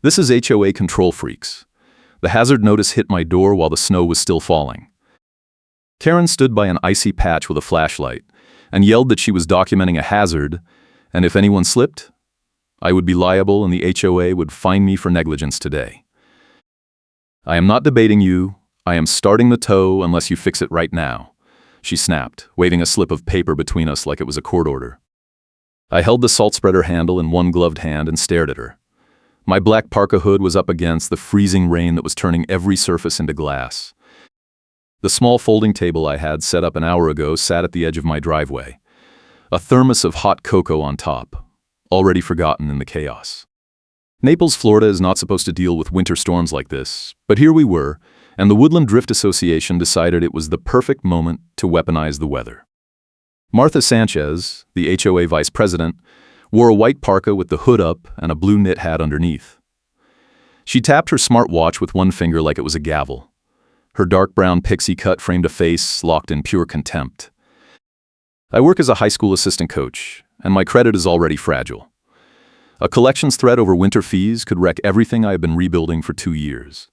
This is HOA Control Freaks. The hazard notice hit my door while the snow was still falling. Karen stood by an icy patch with a flashlight and yelled that she was documenting a hazard, and if anyone slipped, I would be liable and the HOA would fine me for negligence today. I am not debating you. I am starting the tow unless you fix it right now, she snapped, waving a slip of paper between us like it was a court order. I held the salt spreader handle in one gloved hand and stared at her. My black parka hood was up against the freezing rain that was turning every surface into glass. The small folding table I had set up an hour ago sat at the edge of my driveway, a thermos of hot cocoa on top, already forgotten in the chaos. Naples, Florida is not supposed to deal with winter storms like this, but here we were, and the Woodland Drift Association decided it was the perfect moment to weaponize the weather. Martha Sanchez, the HOA vice president, wore a white parka with the hood up and a blue knit hat underneath. She tapped her smartwatch with one finger like it was a gavel. Her dark brown pixie cut framed a face locked in pure contempt. I work as a high school assistant coach, and my credit is already fragile. A collections threat over winter fees could wreck everything I have been rebuilding for 2 years.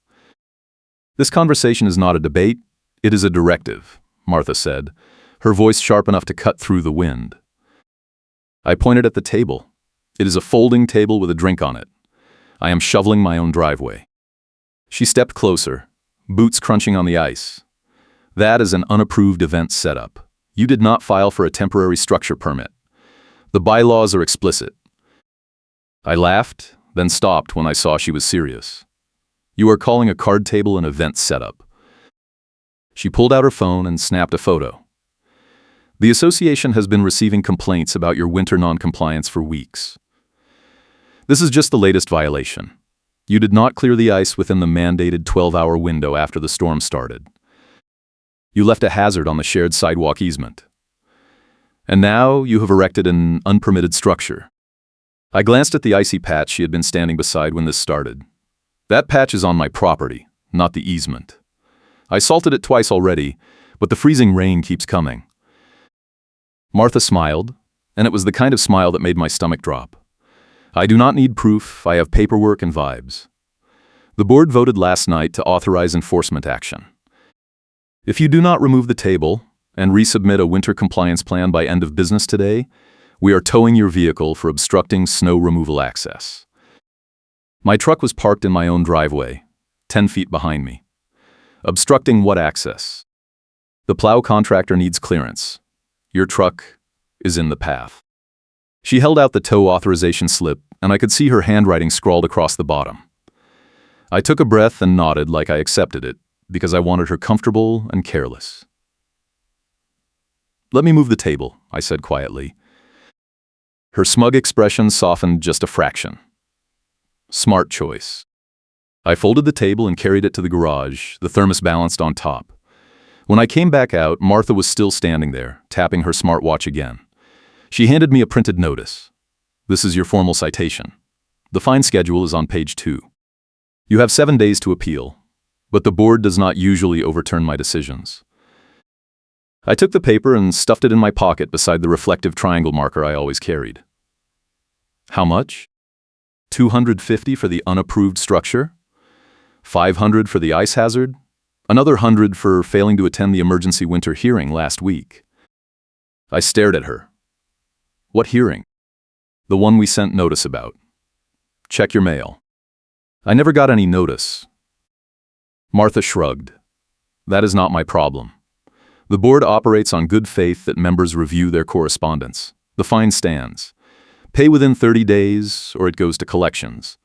This conversation is not a debate, it is a directive, Martha said, her voice sharp enough to cut through the wind. I pointed at the table. It is a folding table with a drink on it. I am shoveling my own driveway. She stepped closer, boots crunching on the ice. That is an unapproved event setup. You did not file for a temporary structure permit. The bylaws are explicit. I laughed, then stopped when I saw she was serious. You are calling a card table an event setup. She pulled out her phone and snapped a photo. The association has been receiving complaints about your winter non-compliance for weeks. This is just the latest violation. You did not clear the ice within the mandated 12-hour window after the storm started. You left a hazard on the shared sidewalk easement. And now you have erected an unpermitted structure. I glanced at the icy patch she had been standing beside when this started. That patch is on my property, not the easement. I salted it twice already, but the freezing rain keeps coming. Martha smiled, and it was the kind of smile that made my stomach drop. I do not need proof, I have paperwork and vibes. The board voted last night to authorize enforcement action. If you do not remove the table and resubmit a winter compliance plan by end of business today, we are towing your vehicle for obstructing snow removal access. My truck was parked in my own driveway, 10 feet behind me. Obstructing what access? The plow contractor needs clearance. Your truck is in the path. She held out the tow authorization slip, and I could see her handwriting scrawled across the bottom. I took a breath and nodded like I accepted it, because I wanted her comfortable and careless. Let me move the table, I said quietly. Her smug expression softened just a fraction. Smart choice. I folded the table and carried it to the garage, the thermos balanced on top. When I came back out, Martha was still standing there, tapping her smartwatch again. She handed me a printed notice. This is your formal citation. The fine schedule is on page 2. You have 7 days to appeal, but the board does not usually overturn my decisions. I took the paper and stuffed it in my pocket beside the reflective triangle marker I always carried. How much? $250 for the unapproved structure? $500 for the ice hazard? Another $100 for failing to attend the emergency winter hearing last week. I stared at her. What hearing? The one we sent notice about. Check your mail. I never got any notice. Martha shrugged. That is not my problem. The board operates on good faith that members review their correspondence. The fine stands. Pay within 30 days, or it goes to collections.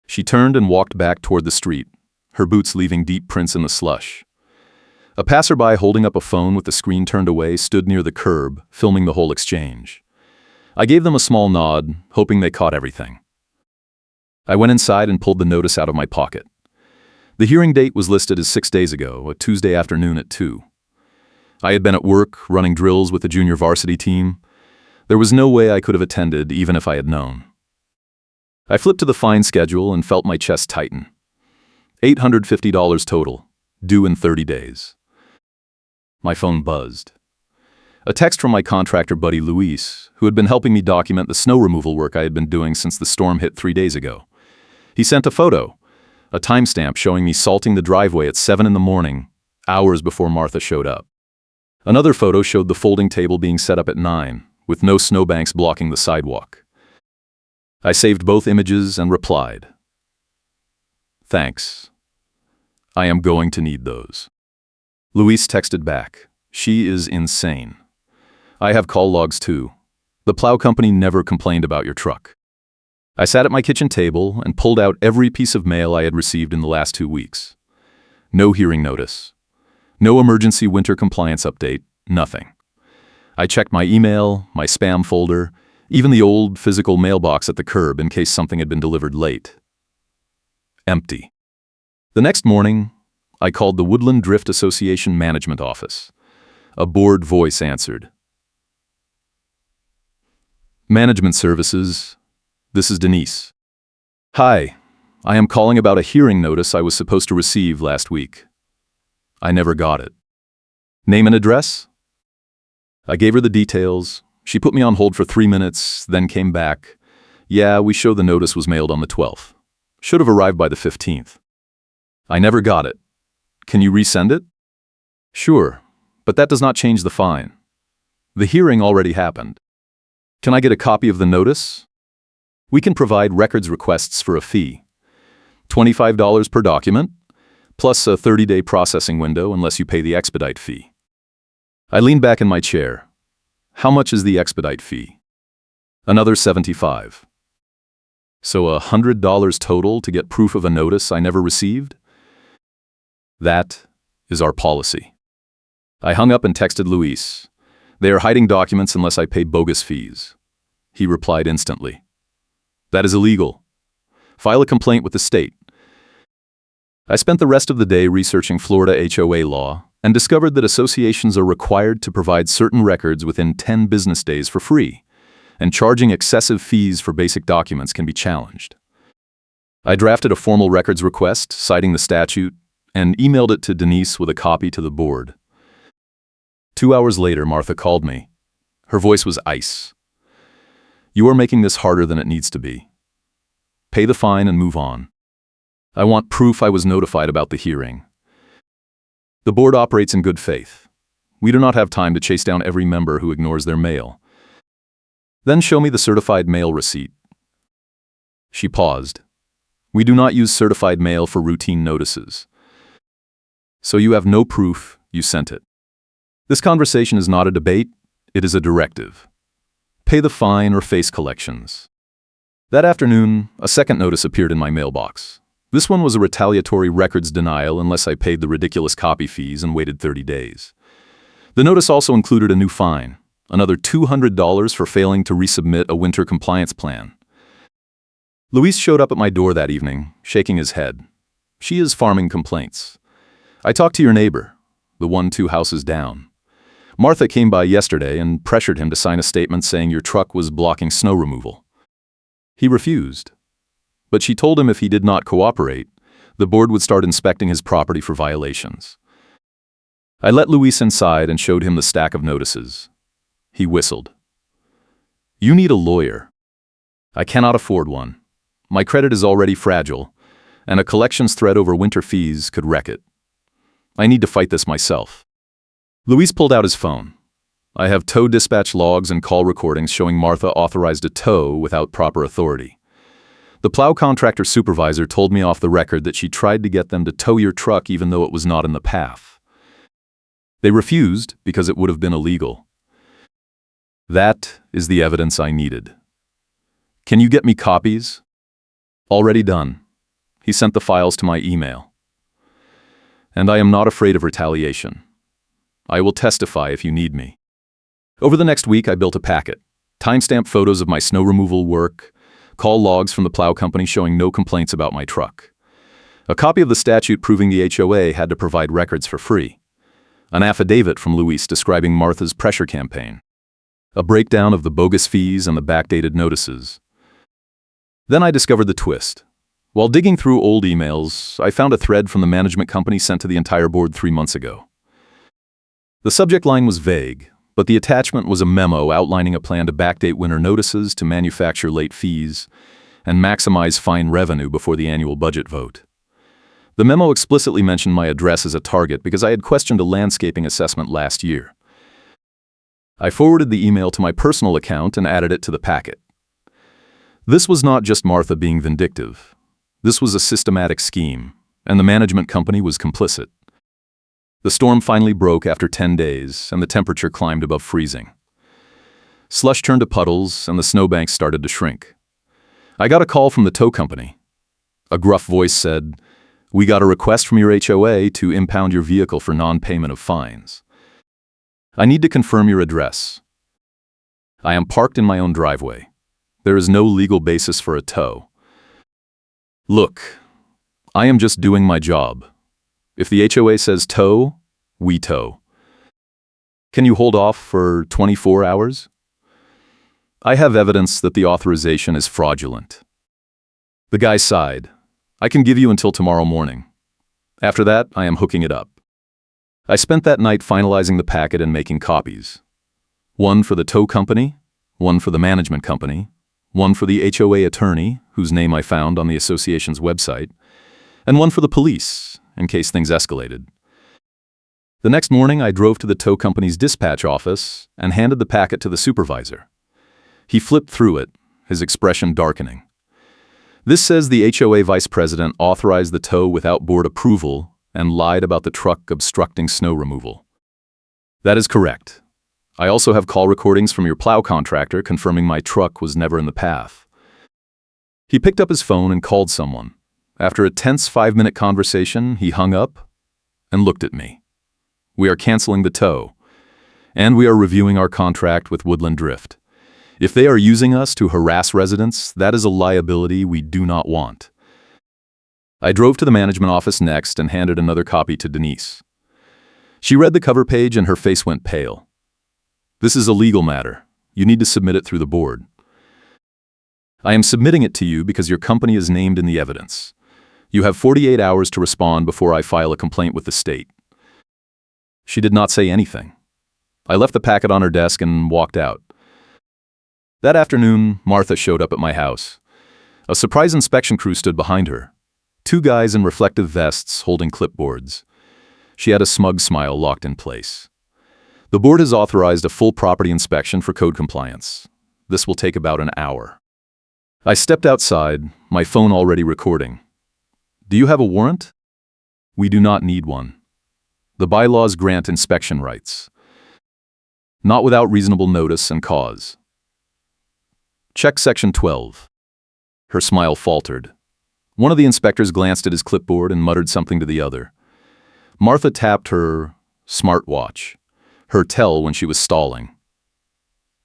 She turned and walked back toward the street, her boots leaving deep prints in the slush. A passerby holding up a phone with the screen turned away stood near the curb, filming the whole exchange. I gave them a small nod, hoping they caught everything. I went inside and pulled the notice out of my pocket. The hearing date was listed as 6 days ago, a Tuesday afternoon at 2. I had been at work, running drills with the junior varsity team. There was no way I could have attended, even if I had known. I flipped to the fine schedule and felt my chest tighten. $850 total, due in 30 days. My phone buzzed. A text from my contractor buddy Luis, who had been helping me document the snow removal work I had been doing since the storm hit 3 days ago. He sent a photo, a timestamp showing me salting the driveway at 7 in the morning, hours before Martha showed up. Another photo showed the folding table being set up at 9, with no snowbanks blocking the sidewalk. I saved both images and replied, "Thanks. I am going to need those." Luis texted back, "She is insane. I have call logs too. The plow company never complained about your truck." I sat at my kitchen table and pulled out every piece of mail I had received in the last 2 weeks. No hearing notice. No emergency winter compliance update. Nothing. I checked my email, my spam folder, even the old physical mailbox at the curb in case something had been delivered late. Empty. The next morning, I called the Woodland Drift Association Management Office. A bored voice answered. "Management Services. This is Denise. Hi, I am calling about a hearing notice I was supposed to receive last week. I never got it. Name and address?" I gave her the details. She put me on hold for 3 minutes, then came back. "Yeah, we show the notice was mailed on the 12th. Should have arrived by the 15th. I never got it. Can you resend it?" "Sure, but that does not change the fine. The hearing already happened. Can I get a copy of the notice?" "We can provide records requests for a fee. $25 per document, plus a 30-day processing window unless you pay the expedite fee." I leaned back in my chair. "How much is the expedite fee?" "Another $75. So $100 total to get proof of a notice I never received?" "That is our policy." I hung up and texted Luis. "They are hiding documents unless I pay bogus fees." He replied instantly. "That is illegal. File a complaint with the state." I spent the rest of the day researching Florida HOA law and discovered that associations are required to provide certain records within 10 business days for free, and charging excessive fees for basic documents can be challenged. I drafted a formal records request citing the statute and emailed it to Denise with a copy to the board. 2 hours later, Martha called me. Her voice was ice. "You are making this harder than it needs to be. Pay the fine and move on. I want proof I was notified about the hearing. The board operates in good faith. We do not have time to chase down every member who ignores their mail. Then show me the certified mail receipt." She paused. "We do not use certified mail for routine notices. So you have no proof you sent it. This conversation is not a debate, it is a directive. Pay the fine or face collections." That afternoon, a second notice appeared in my mailbox. This one was a retaliatory records denial unless I paid the ridiculous copy fees and waited 30 days. The notice also included a new fine, another $200 for failing to resubmit a winter compliance plan. Luis showed up at my door that evening, shaking his head. "She is farming complaints. I talked to your neighbor, the one 2 houses down. Martha came by yesterday and pressured him to sign a statement saying your truck was blocking snow removal. He refused, but she told him if he did not cooperate, the board would start inspecting his property for violations." I let Luis inside and showed him the stack of notices. He whistled. "You need a lawyer." "I cannot afford one. My credit is already fragile, and a collections threat over winter fees could wreck it. I need to fight this myself." Luis pulled out his phone. "I have tow dispatch logs and call recordings showing Martha authorized a tow without proper authority. The plow contractor supervisor told me off the record that she tried to get them to tow your truck even though it was not in the path. They refused because it would have been illegal. That is the evidence I needed. Can you get me copies?" "Already done." He sent the files to my email. "And I am not afraid of retaliation. I will testify if you need me." Over the next week, I built a packet. Timestamp photos of my snow removal work, call logs from the plow company showing no complaints about my truck. A copy of the statute proving the HOA had to provide records for free. An affidavit from Luis describing Martha's pressure campaign. A breakdown of the bogus fees and the backdated notices. Then I discovered the twist. While digging through old emails, I found a thread from the management company sent to the entire board 3 months ago. The subject line was vague, but the attachment was a memo outlining a plan to backdate winter notices to manufacture late fees and maximize fine revenue before the annual budget vote. The memo explicitly mentioned my address as a target because I had questioned a landscaping assessment last year. I forwarded the email to my personal account and added it to the packet. This was not just Martha being vindictive. This was a systematic scheme, and the management company was complicit. The storm finally broke after 10 days, and the temperature climbed above freezing. Slush turned to puddles, and the snowbanks started to shrink. I got a call from the tow company. A gruff voice said, "We got a request from your HOA to impound your vehicle for non-payment of fines. I need to confirm your address. I am parked in my own driveway. There is no legal basis for a tow. Look, I am just doing my job. If the HOA says tow, we tow. Can you hold off for 24 hours? I have evidence that the authorization is fraudulent." The guy sighed. "I can give you until tomorrow morning. After that, I am hooking it up." I spent that night finalizing the packet and making copies. One for the tow company, one for the management company, one for the HOA attorney, whose name I found on the association's website, and one for the police, in case things escalated. The next morning, I drove to the tow company's dispatch office and handed the packet to the supervisor. He flipped through it, his expression darkening. "This says the HOA vice president authorized the tow without board approval and lied about the truck obstructing snow removal." "That is correct. I also have call recordings from your plow contractor confirming my truck was never in the path." He picked up his phone and called someone. After a tense 5-minute conversation, he hung up and looked at me. "We are canceling the tow, and we are reviewing our contract with Woodland Drift. If they are using us to harass residents, that is a liability we do not want." I drove to the management office next and handed another copy to Denise. She read the cover page and her face went pale. "This is a legal matter. You need to submit it through the board." "I am submitting it to you because your company is named in the evidence. You have 48 hours to respond before I file a complaint with the state." She did not say anything. I left the packet on her desk and walked out. That afternoon, Martha showed up at my house. A surprise inspection crew stood behind her. 2 guys in reflective vests holding clipboards. She had a smug smile locked in place. "The board has authorized a full property inspection for code compliance. This will take about an hour." I stepped outside, my phone already recording. "Do you have a warrant?" "We do not need one. The bylaws grant inspection rights. Not without reasonable notice and cause. Check Section 12. Her smile faltered. One of the inspectors glanced at his clipboard and muttered something to the other. Martha tapped her smartwatch, her tell when she was stalling.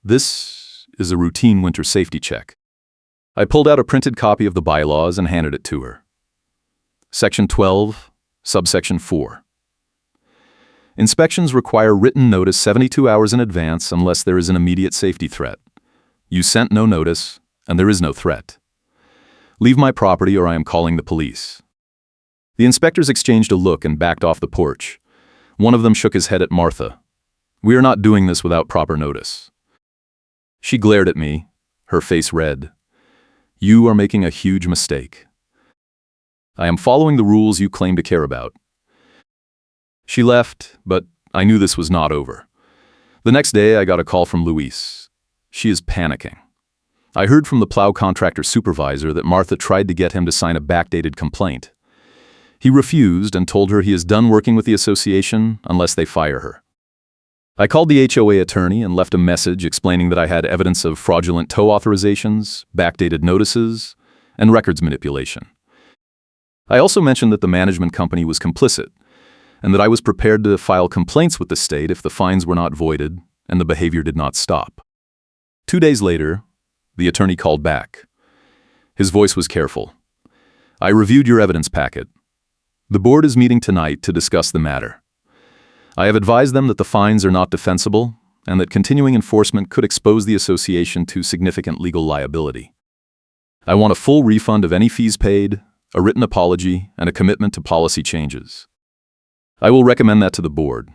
"This is a routine winter safety check." I pulled out a printed copy of the bylaws and handed it to her. Section 12, subsection 4. Inspections require written notice 72 hours in advance unless there is an immediate safety threat. You sent no notice, and there is no threat. Leave my property or I am calling the police. The inspectors exchanged a look and backed off the porch. One of them shook his head at Martha. "We are not doing this without proper notice." She glared at me, her face red. "You are making a huge mistake. I am following the rules you claim to care about." She left, but I knew this was not over. The next day, I got a call from Luis. She is panicking. I heard from the plow contractor supervisor that Martha tried to get him to sign a backdated complaint. He refused and told her he is done working with the association unless they fire her. I called the HOA attorney and left a message explaining that I had evidence of fraudulent tow authorizations, backdated notices, and records manipulation. I also mentioned that the management company was complicit, and that I was prepared to file complaints with the state if the fines were not voided and the behavior did not stop. 2 days later, the attorney called back. His voice was careful. "I reviewed your evidence packet. The board is meeting tonight to discuss the matter. I have advised them that the fines are not defensible and that continuing enforcement could expose the association to significant legal liability. I want a full refund of any fees paid, a written apology, and a commitment to policy changes. I will recommend that to the board.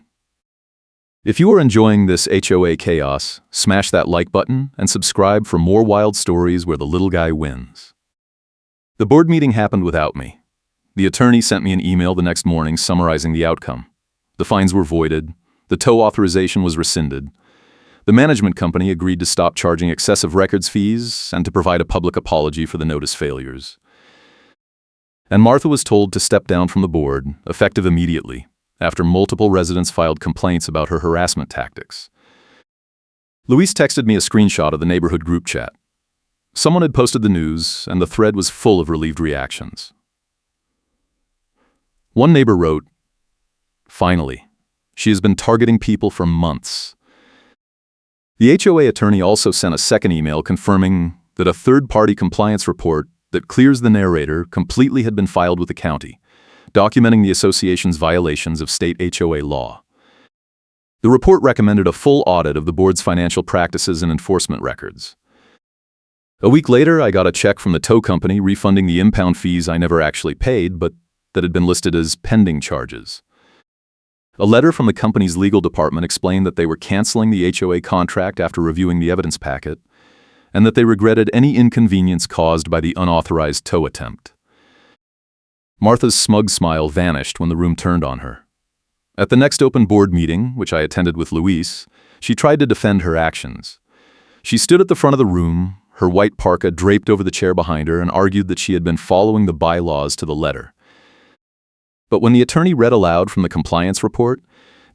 If you are enjoying this HOA chaos, smash that like button and subscribe for more wild stories where the little guy wins. The board meeting happened without me. The attorney sent me an email the next morning summarizing the outcome. The fines were voided, the tow authorization was rescinded. The management company agreed to stop charging excessive records fees and to provide a public apology for the notice failures. And Martha was told to step down from the board, effective immediately, after multiple residents filed complaints about her harassment tactics. Luis texted me a screenshot of the neighborhood group chat. Someone had posted the news, and the thread was full of relieved reactions. One neighbor wrote, "Finally, she has been targeting people for months." The HOA attorney also sent a second email confirming that a third-party compliance report that clears the narrator completely had been filed with the county, documenting the association's violations of state HOA law. The report recommended a full audit of the board's financial practices and enforcement records. A week later, I got a check from the tow company refunding the impound fees I never actually paid, but that had been listed as pending charges. A letter from the company's legal department explained that they were canceling the HOA contract after reviewing the evidence packet, and that they regretted any inconvenience caused by the unauthorized tow attempt. Martha's smug smile vanished when the room turned on her. At the next open board meeting, which I attended with Luis, she tried to defend her actions. She stood at the front of the room, her white parka draped over the chair behind her, and argued that she had been following the bylaws to the letter. But when the attorney read aloud from the compliance report,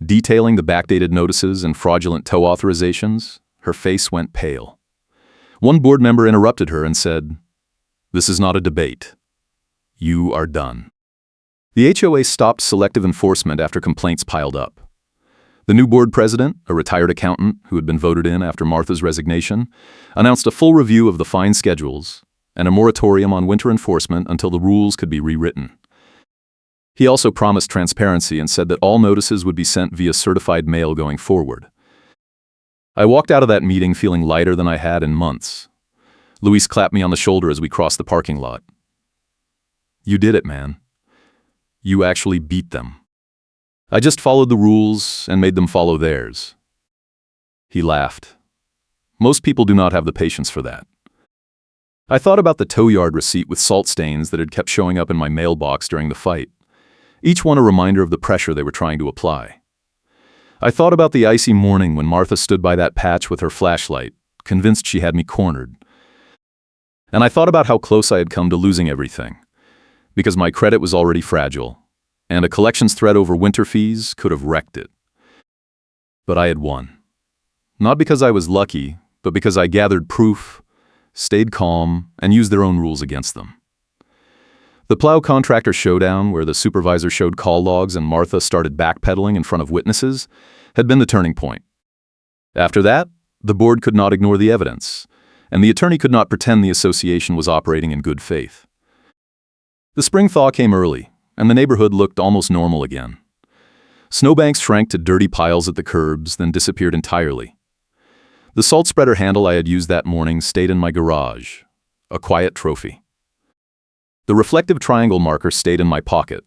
detailing the backdated notices and fraudulent tow authorizations, her face went pale. One board member interrupted her and said, "This is not a debate. You are done." The HOA stopped selective enforcement after complaints piled up. The new board president, a retired accountant who had been voted in after Martha's resignation, announced a full review of the fine schedules and a moratorium on winter enforcement until the rules could be rewritten. He also promised transparency and said that all notices would be sent via certified mail going forward. I walked out of that meeting feeling lighter than I had in months. Luis clapped me on the shoulder as we crossed the parking lot. "You did it, man. You actually beat them. I just followed the rules and made them follow theirs." He laughed. Most people do not have the patience for that. I thought about the tow yard receipt with salt stains that had kept showing up in my mailbox during the fight, each one a reminder of the pressure they were trying to apply. I thought about the icy morning when Martha stood by that patch with her flashlight, convinced she had me cornered. And I thought about how close I had come to losing everything, because my credit was already fragile, and a collections threat over winter fees could have wrecked it. But I had won. Not because I was lucky, but because I gathered proof, stayed calm, and used their own rules against them. The plow contractor showdown, where the supervisor showed call logs and Martha started backpedaling in front of witnesses, had been the turning point. After that, the board could not ignore the evidence, and the attorney could not pretend the association was operating in good faith. The spring thaw came early, and the neighborhood looked almost normal again. Snowbanks shrank to dirty piles at the curbs, then disappeared entirely. The salt spreader handle I had used that morning stayed in my garage, a quiet trophy. The reflective triangle marker stayed in my pocket,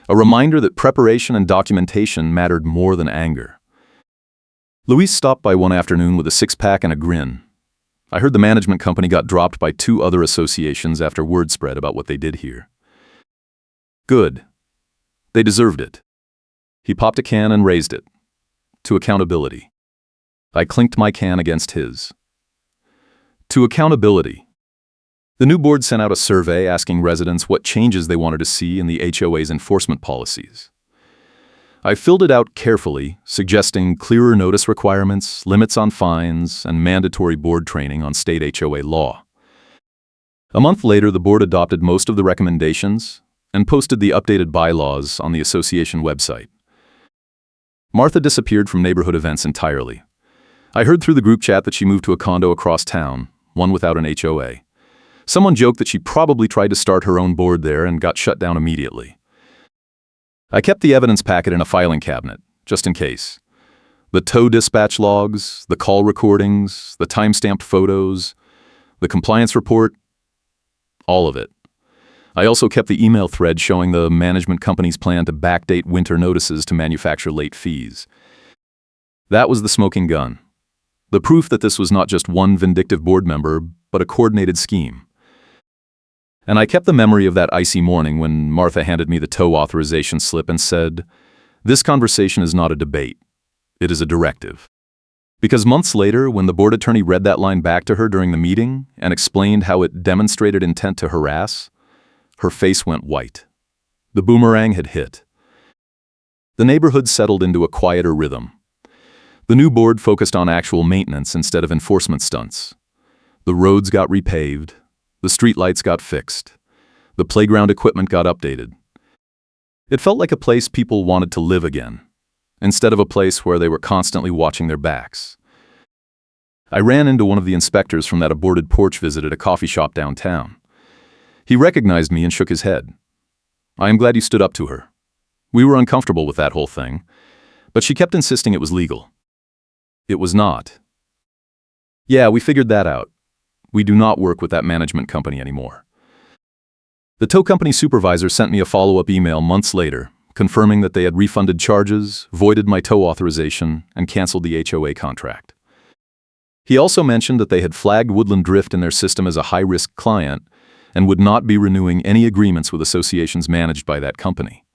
a reminder that preparation and documentation mattered more than anger. Luis stopped by one afternoon with a six-pack and a grin. I heard the management company got dropped by 2 other associations after word spread about what they did here. Good. They deserved it. He popped a can and raised it. To accountability. I clinked my can against his. To accountability. The new board sent out a survey asking residents what changes they wanted to see in the HOA's enforcement policies. I filled it out carefully, suggesting clearer notice requirements, limits on fines, and mandatory board training on state HOA law. A month later, the board adopted most of the recommendations and posted the updated bylaws on the association website. Martha disappeared from neighborhood events entirely. I heard through the group chat that she moved to a condo across town, one without an HOA. Someone joked that she probably tried to start her own board there and got shut down immediately. I kept the evidence packet in a filing cabinet, just in case. The tow dispatch logs, the call recordings, the time-stamped photos, the compliance report, all of it. I also kept the email thread showing the management company's plan to backdate winter notices to manufacture late fees. That was the smoking gun. The proof that this was not just one vindictive board member, but a coordinated scheme. And I kept the memory of that icy morning when Martha handed me the tow authorization slip and said, "This conversation is not a debate. It is a directive." Because months later, when the board attorney read that line back to her during the meeting and explained how it demonstrated intent to harass, her face went white. The boomerang had hit. The neighborhood settled into a quieter rhythm. The new board focused on actual maintenance instead of enforcement stunts. The roads got repaved. The streetlights got fixed. The playground equipment got updated. It felt like a place people wanted to live again, instead of a place where they were constantly watching their backs. I ran into one of the inspectors from that aborted porch visit at a coffee shop downtown. He recognized me and shook his head. "I am glad you stood up to her. We were uncomfortable with that whole thing, but she kept insisting it was legal." It was not. "Yeah, we figured that out. We do not work with that management company anymore." The tow company supervisor sent me a follow-up email months later, confirming that they had refunded charges, voided my tow authorization, and canceled the HOA contract. He also mentioned that they had flagged Woodland Drift in their system as a high-risk client and would not be renewing any agreements with associations managed by that company.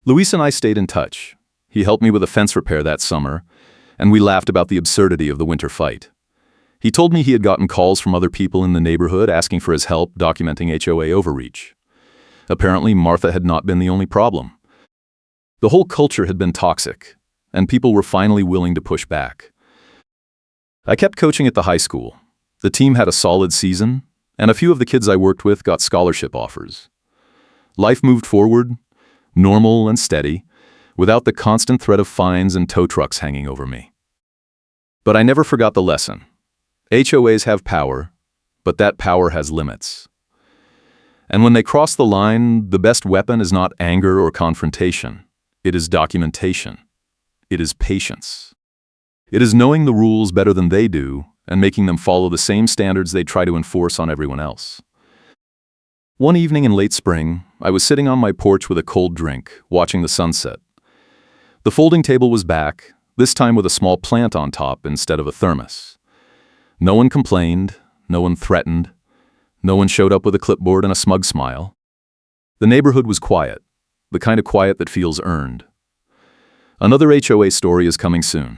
Luis and I stayed in touch. He helped me with a fence repair that summer, and we laughed about the absurdity of the winter fight. He told me he had gotten calls from other people in the neighborhood asking for his help documenting HOA overreach. Apparently, Martha had not been the only problem. The whole culture had been toxic, and people were finally willing to push back. I kept coaching at the high school. The team had a solid season, and a few of the kids I worked with got scholarship offers. Life moved forward, normal and steady, without the constant threat of fines and tow trucks hanging over me. But I never forgot the lesson. HOAs have power, but that power has limits. And when they cross the line, the best weapon is not anger or confrontation. It is documentation. It is patience. It is knowing the rules better than they do and making them follow the same standards they try to enforce on everyone else. One evening in late spring, I was sitting on my porch with a cold drink, watching the sunset. The folding table was back, this time with a small plant on top instead of a thermos. No one complained, no one threatened, no one showed up with a clipboard and a smug smile. The neighborhood was quiet, the kind of quiet that feels earned. Another HOA story is coming soon.